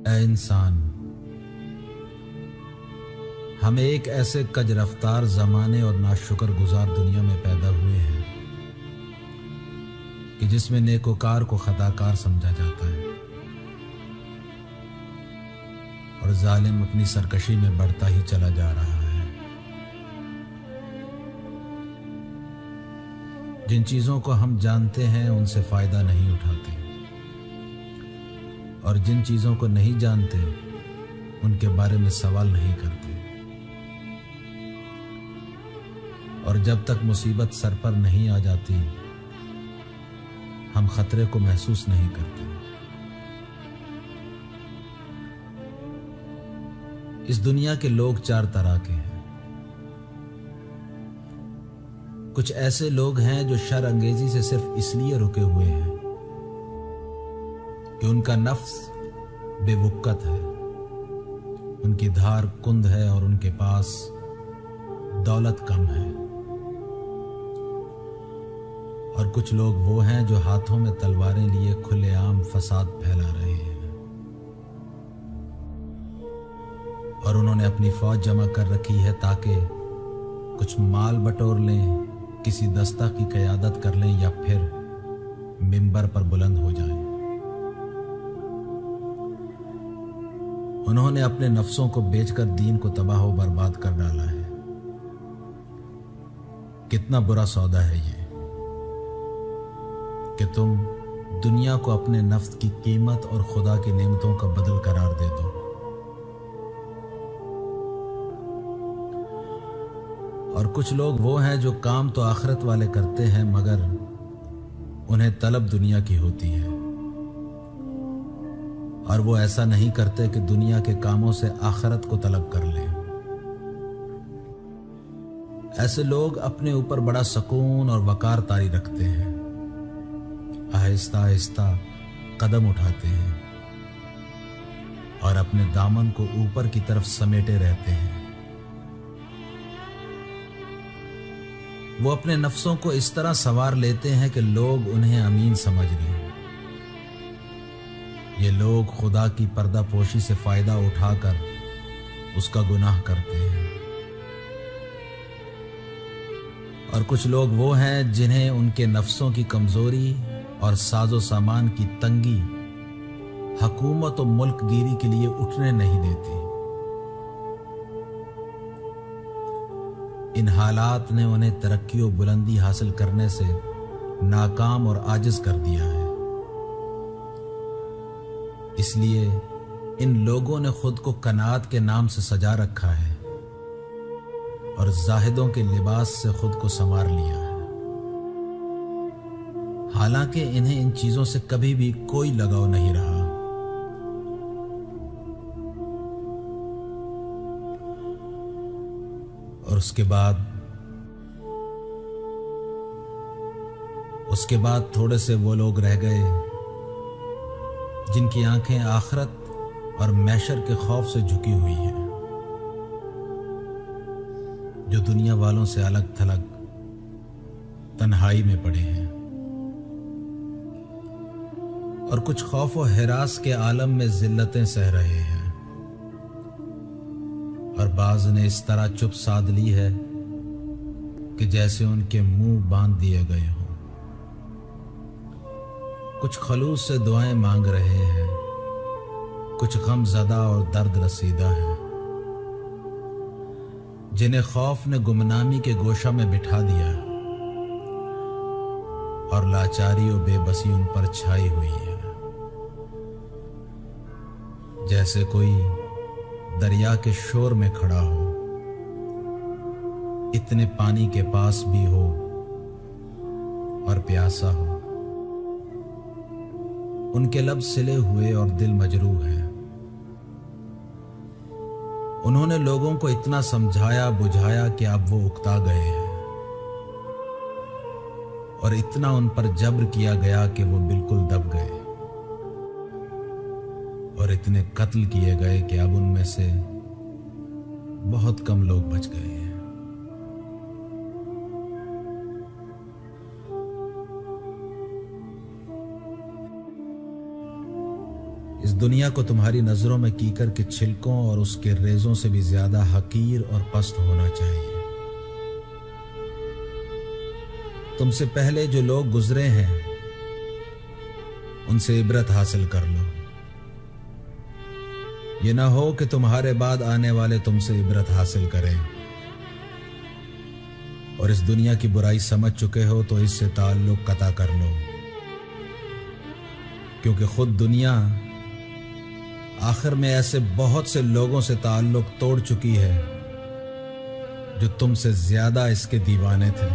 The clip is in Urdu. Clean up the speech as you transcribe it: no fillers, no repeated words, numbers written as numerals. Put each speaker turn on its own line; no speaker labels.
اے انسان، ہم ایک ایسے کج رفتار زمانے اور ناشکر گزار دنیا میں پیدا ہوئے ہیں کہ جس میں نیکوکار کو خطاکار سمجھا جاتا ہے اور ظالم اپنی سرکشی میں بڑھتا ہی چلا جا رہا ہے۔ جن چیزوں کو ہم جانتے ہیں ان سے فائدہ نہیں اٹھاتے، اور جن چیزوں کو نہیں جانتے ان کے بارے میں سوال نہیں کرتے، اور جب تک مصیبت سر پر نہیں آ جاتی ہم خطرے کو محسوس نہیں کرتے۔ اس دنیا کے لوگ چار طرح کے ہیں۔ کچھ ایسے لوگ ہیں جو شر انگیزی سے صرف اس لیے رکے ہوئے ہیں کہ ان کا نفس بے وقت ہے، ان کی دھار کند ہے اور ان کے پاس دولت کم ہے۔ اور کچھ لوگ وہ ہیں جو ہاتھوں میں تلواریں لیے کھلے عام فساد پھیلا رہے ہیں، اور انہوں نے اپنی فوج جمع کر رکھی ہے تاکہ کچھ مال بٹور لیں، کسی دستہ کی قیادت کر لیں یا پھر منبر پر بلند ہو جائیں۔ انہوں نے اپنے نفسوں کو بیچ کر دین کو تباہ و برباد کر ڈالا ہے۔ کتنا برا سودا ہے یہ کہ تم دنیا کو اپنے نفس کی قیمت اور خدا کی نعمتوں کا بدل قرار دے دو۔ اور کچھ لوگ وہ ہیں جو کام تو آخرت والے کرتے ہیں مگر انہیں طلب دنیا کی ہوتی ہے، اور وہ ایسا نہیں کرتے کہ دنیا کے کاموں سے آخرت کو طلب کر لیں۔ ایسے لوگ اپنے اوپر بڑا سکون اور وقار طاری رکھتے ہیں، آہستہ آہستہ قدم اٹھاتے ہیں اور اپنے دامن کو اوپر کی طرف سمیٹے رہتے ہیں۔ وہ اپنے نفسوں کو اس طرح سنوار لیتے ہیں کہ لوگ انہیں امین سمجھ لیں۔ یہ لوگ خدا کی پردہ پوشی سے فائدہ اٹھا کر اس کا گناہ کرتے ہیں۔ اور کچھ لوگ وہ ہیں جنہیں ان کے نفسوں کی کمزوری اور ساز و سامان کی تنگی حکومت و ملک گیری کے لیے اٹھنے نہیں دیتی۔ ان حالات نے انہیں ترقی و بلندی حاصل کرنے سے ناکام اور عاجز کر دیا ہے۔ اس لیے ان لوگوں نے خود کو قناعت کے نام سے سجا رکھا ہے اور زاہدوں کے لباس سے خود کو سنوار لیا ہے، حالانکہ انہیں ان چیزوں سے کبھی بھی کوئی لگاؤ نہیں رہا۔ اور اس کے بعد تھوڑے سے وہ لوگ رہ گئے جن کی آنکھیں آخرت اور محشر کے خوف سے جھکی ہوئی ہیں، جو دنیا والوں سے الگ تھلگ تنہائی میں پڑے ہیں، اور کچھ خوف و ہراس کے عالم میں ذلتیں سہ رہے ہیں، اور بعض نے اس طرح چپ سادھ لی ہے کہ جیسے ان کے منہ باندھ دیے گئے ہوں۔ کچھ خلوص سے دعائیں مانگ رہے ہیں، کچھ غم زدہ اور درد رسیدہ ہیں، جنہیں خوف نے گمنامی کے گوشہ میں بٹھا دیا اور لاچاری و بے بسی ان پر چھائی ہوئی ہے۔ جیسے کوئی دریا کے شور میں کھڑا ہو، اتنے پانی کے پاس بھی ہو اور پیاسا ہو، ان کے لب سلے ہوئے اور دل مجروح ہے۔ انہوں نے لوگوں کو اتنا سمجھایا بجھایا کہ اب وہ اکتا گئے ہیں، اور اتنا ان پر جبر کیا گیا کہ وہ بالکل دب گئے، اور اتنے قتل کیے گئے کہ اب ان میں سے بہت کم لوگ بچ گئے ہیں۔ اس دنیا کو تمہاری نظروں میں کیکر کے چھلکوں اور اس کے ریزوں سے بھی زیادہ حقیر اور پست ہونا چاہیے۔ تم سے پہلے جو لوگ گزرے ہیں ان سے عبرت حاصل کر لو، یہ نہ ہو کہ تمہارے بعد آنے والے تم سے عبرت حاصل کریں، اور اس دنیا کی برائی سمجھ چکے ہو تو اس سے تعلق قطع کر لو، کیونکہ خود دنیا آخر میں ایسے بہت سے لوگوں سے تعلق توڑ چکی ہے جو تم سے زیادہ اس کے دیوانے تھے۔